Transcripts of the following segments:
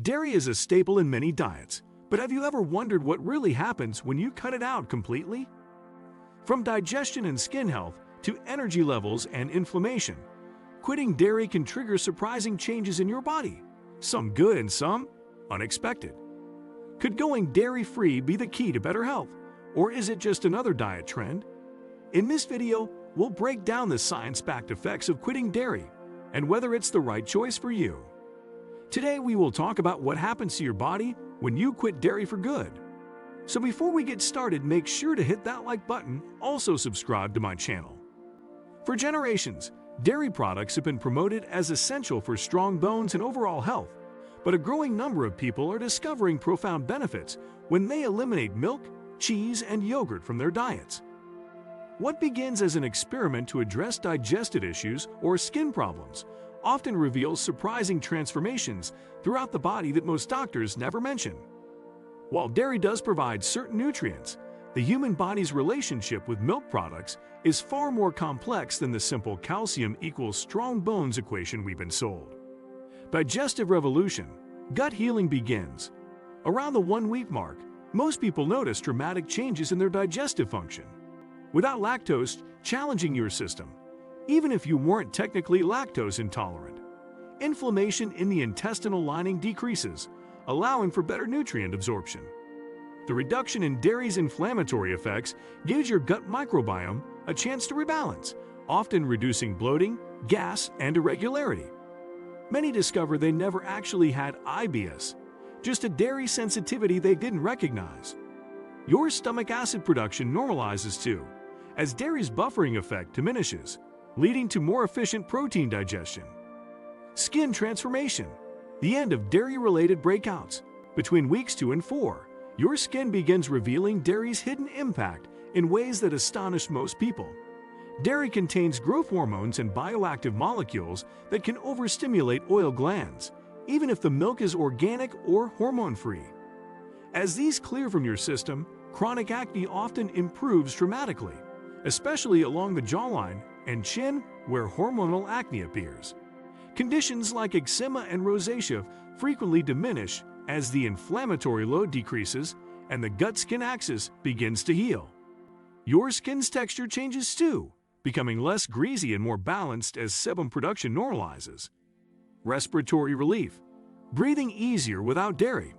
Dairy is a staple in many diets, but have you ever wondered what really happens when you cut it out completely? From digestion and skin health to energy levels and inflammation, quitting dairy can trigger surprising changes in your body, some good and some unexpected. Could going dairy-free be the key to better health, or is it just another diet trend? In this video, we'll break down the science-backed effects of quitting dairy and whether it's the right choice for you. Today, we will talk about what happens to your body when you quit dairy for good. So before we get started, make sure to hit that like button, also subscribe to my channel. For generations, dairy products have been promoted as essential for strong bones and overall health, but a growing number of people are discovering profound benefits when they eliminate milk, cheese, and yogurt from their diets. What begins as an experiment to address digestive issues or skin problems often reveals surprising transformations throughout the body that most doctors never mention. While dairy does provide certain nutrients, the human body's relationship with milk products is far more complex than the simple calcium equals strong bones equation we've been sold. Digestive Revolution, gut healing begins. Around the 1-week mark, most people notice dramatic changes in their digestive function. Without lactose challenging your system, even if you weren't technically lactose intolerant, inflammation in the intestinal lining decreases, allowing for better nutrient absorption. The reduction in dairy's inflammatory effects gives your gut microbiome a chance to rebalance, often reducing bloating, gas, and irregularity. Many discover they never actually had IBS, just a dairy sensitivity they didn't recognize. Your stomach acid production normalizes too, as dairy's buffering effect diminishes, leading to more efficient protein digestion. Skin transformation, the end of dairy-related breakouts. Between weeks 2 and 4, your skin begins revealing dairy's hidden impact in ways that astonish most people. Dairy contains growth hormones and bioactive molecules that can overstimulate oil glands, even if the milk is organic or hormone-free. As these clear from your system, chronic acne often improves dramatically, especially along the jawline and chin where hormonal acne appears. Conditions like eczema and rosacea frequently diminish as the inflammatory load decreases and the gut-skin axis begins to heal. Your skin's texture changes too, becoming less greasy and more balanced as sebum production normalizes. Respiratory relief, breathing easier without dairy.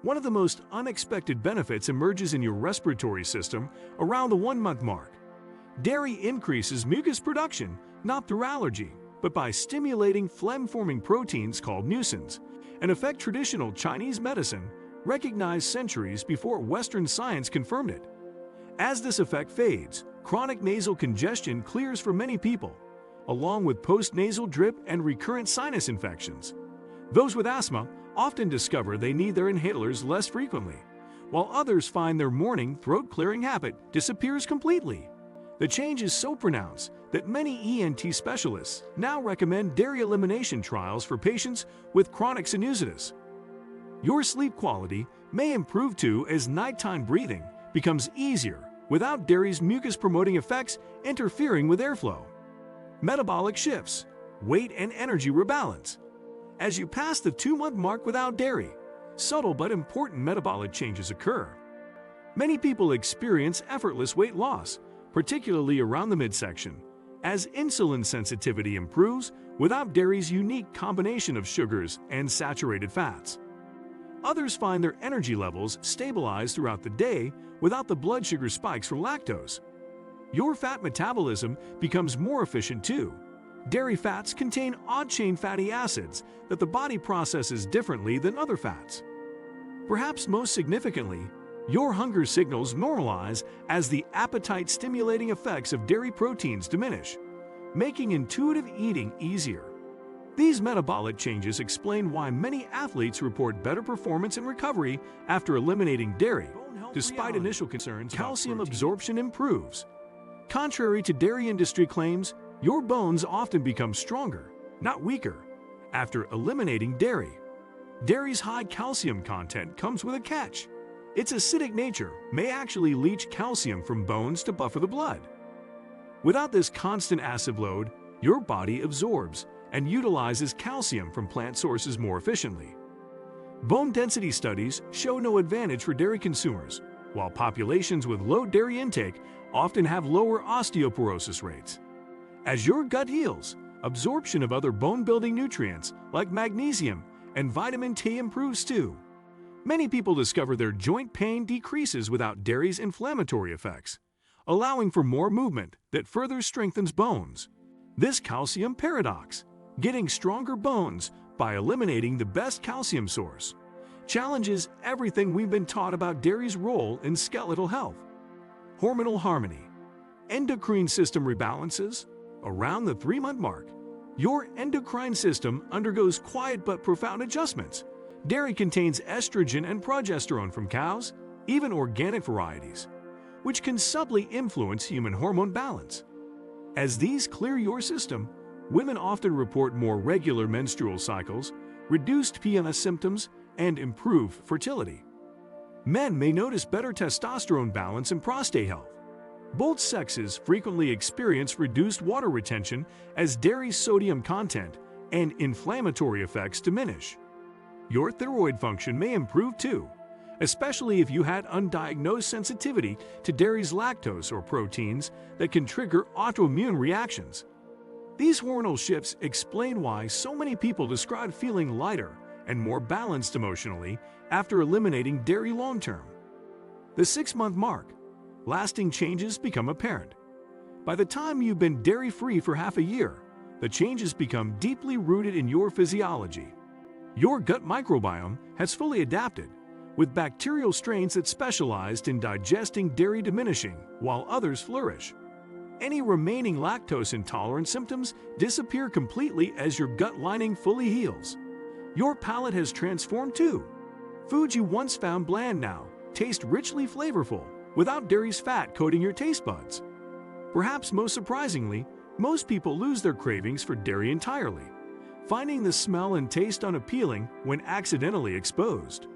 One of the most unexpected benefits emerges in your respiratory system around the 1-month mark. Dairy increases mucus production, not through allergy, but by stimulating phlegm-forming proteins called mucins, an effect traditional Chinese medicine recognized centuries before Western science confirmed it. As this effect fades, chronic nasal congestion clears for many people, along with post-nasal drip and recurrent sinus infections. Those with asthma often discover they need their inhalers less frequently, while others find their morning throat-clearing habit disappears completely. The change is so pronounced that many ENT specialists now recommend dairy elimination trials for patients with chronic sinusitis. Your sleep quality may improve too as nighttime breathing becomes easier without dairy's mucus-promoting effects interfering with airflow. Metabolic shifts, weight and energy rebalance. As you pass the 2-month mark without dairy, subtle but important metabolic changes occur. Many people experience effortless weight loss, particularly around the midsection, as insulin sensitivity improves without dairy's unique combination of sugars and saturated fats. Others find their energy levels stabilize throughout the day without the blood sugar spikes from lactose. Your fat metabolism becomes more efficient too. Dairy fats contain odd-chain fatty acids that the body processes differently than other fats. Perhaps most significantly, your hunger signals normalize as the appetite-stimulating effects of dairy proteins diminish, making intuitive eating easier. These metabolic changes explain why many athletes report better performance and recovery after eliminating dairy. Despite initial concerns, calcium absorption improves. Contrary to dairy industry claims, your bones often become stronger, not weaker, after eliminating dairy. Dairy's high calcium content comes with a catch. Its acidic nature may actually leach calcium from bones to buffer the blood. Without this constant acid load, your body absorbs and utilizes calcium from plant sources more efficiently. Bone density studies show no advantage for dairy consumers, while populations with low dairy intake often have lower osteoporosis rates. As your gut heals, absorption of other bone-building nutrients like magnesium and vitamin T improves too. Many people discover their joint pain decreases without dairy's inflammatory effects, allowing for more movement that further strengthens bones. This calcium paradox, getting stronger bones by eliminating the best calcium source, challenges everything we've been taught about dairy's role in skeletal health. Hormonal harmony. Endocrine system rebalances. Around the 3-month mark, your endocrine system undergoes quiet but profound adjustments. Dairy contains estrogen and progesterone from cows, even organic varieties, which can subtly influence human hormone balance. As these clear your system, women often report more regular menstrual cycles, reduced PMS symptoms, and improved fertility. Men may notice better testosterone balance and prostate health. Both sexes frequently experience reduced water retention as dairy's sodium content and inflammatory effects diminish. Your thyroid function may improve too, especially if you had undiagnosed sensitivity to dairy's lactose or proteins that can trigger autoimmune reactions. These hormonal shifts explain why so many people describe feeling lighter and more balanced emotionally after eliminating dairy long-term. The 6-month mark, lasting changes become apparent. By the time you've been dairy-free for half a year, the changes become deeply rooted in your physiology. Your gut microbiome has fully adapted, with bacterial strains that specialized in digesting dairy diminishing, while others flourish. Any remaining lactose intolerance symptoms disappear completely as your gut lining fully heals. Your palate has transformed too. Foods you once found bland now taste richly flavorful without dairy's fat coating your taste buds. Perhaps most surprisingly, most people lose their cravings for dairy entirely, finding the smell and taste unappealing when accidentally exposed.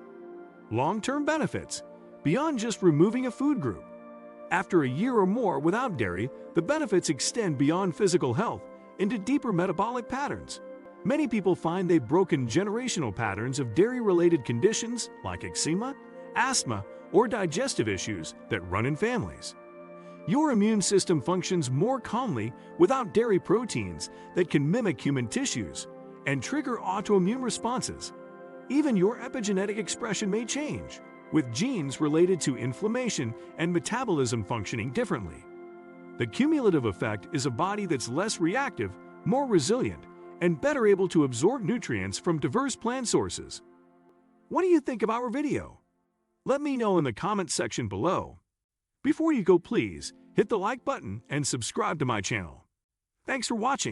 Long-term benefits, beyond just removing a food group. After a year or more without dairy, the benefits extend beyond physical health into deeper metabolic patterns. Many people find they've broken generational patterns of dairy-related conditions like eczema, asthma, or digestive issues that run in families. Your immune system functions more calmly without dairy proteins that can mimic human tissues and trigger autoimmune responses. Even your epigenetic expression may change, with genes related to inflammation and metabolism functioning differently. The cumulative effect is a body that's less reactive, more resilient, and better able to absorb nutrients from diverse plant sources. What do you think of our video? Let me know in the comments section below. Before you go, please hit the like button and subscribe to my channel. Thanks for watching.